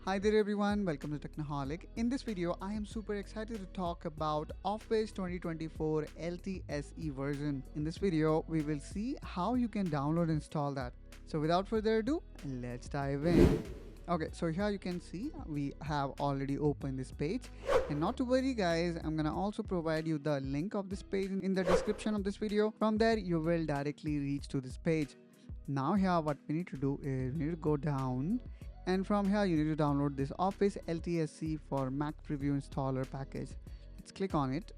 Hi there everyone, welcome to Technoholic. In this video, I am super excited to talk about Office 2024 LTSE version. In this video, we will see how you can download and install that. So without further ado, let's dive in. Okay, so here you can see we have already opened this page, and not to worry guys, I'm gonna also provide you the link of this page in the description of this video. From there, you will directly reach to this page. Now here what we need to do is we need to go down, and from here you need to download this Office LTSC for Mac Preview Installer package. Let's click on it,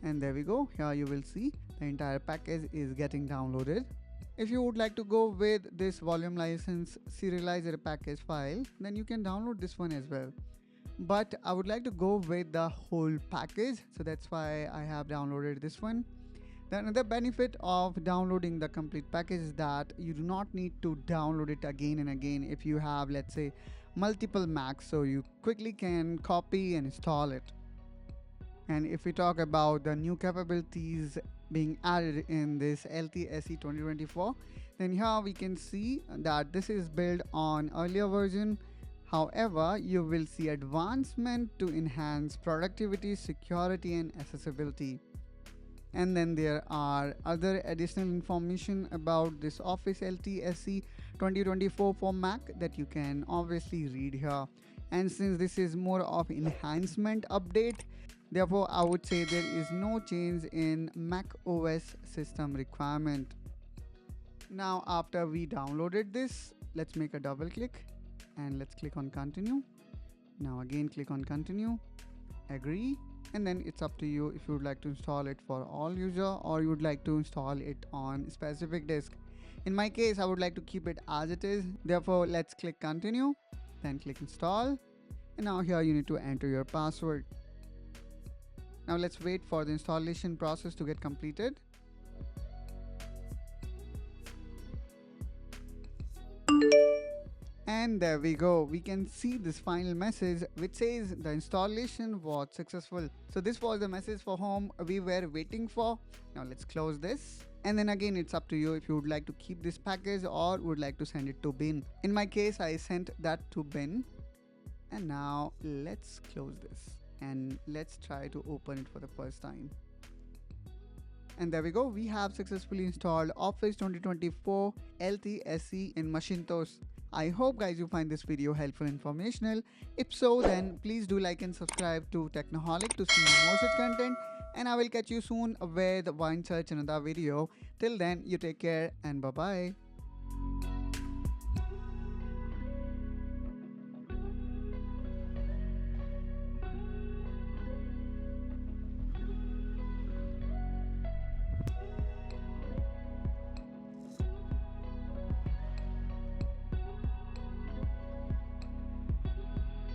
and there we go. Here you will see the entire package is getting downloaded. If you would like to go with this volume license serializer package file, then you can download this one as well. But I would like to go with the whole package, so that's why I have downloaded this one. The another benefit of downloading the complete package is that you do not need to download it again and again if you have, let's say, multiple Macs, so you quickly can copy and install it. And if we talk about the new capabilities being added in this LTSC 2024, then here we can see that this is built on earlier version. However, you will see advancement to enhance productivity, security, and accessibility. And then there are other additional information about this Office LTSC 2024 for Mac that you can obviously read here. And since this is more of enhancement update, therefore I would say there is no change in Mac OS system requirement. Now after we downloaded this, let's make a double click and let's click on continue. Now again click on continue, agree, and then it's up to you if you would like to install it for all user or you would like to install it on specific disk. In my case, I would like to keep it as it is. Therefore, let's click continue, then click install. And now here you need to enter your password. Now let's wait for the installation process to get completed. And there we go, we can see this final message which says the installation was successful. So this was the message for whom we were waiting for. Now let's close this, and then again it's up to you if you would like to keep this package or would like to send it to bin. In my case, I sent that to bin. And now let's close this and let's try to open it for the first time. And there we go, we have successfully installed Office 2024 LTSC in Macintosh. I hope guys you find this video helpful and informational. If so, then please do like and subscribe to Technoholic to see more such content, and I will catch you soon with one such another video. Till then, you take care and bye bye.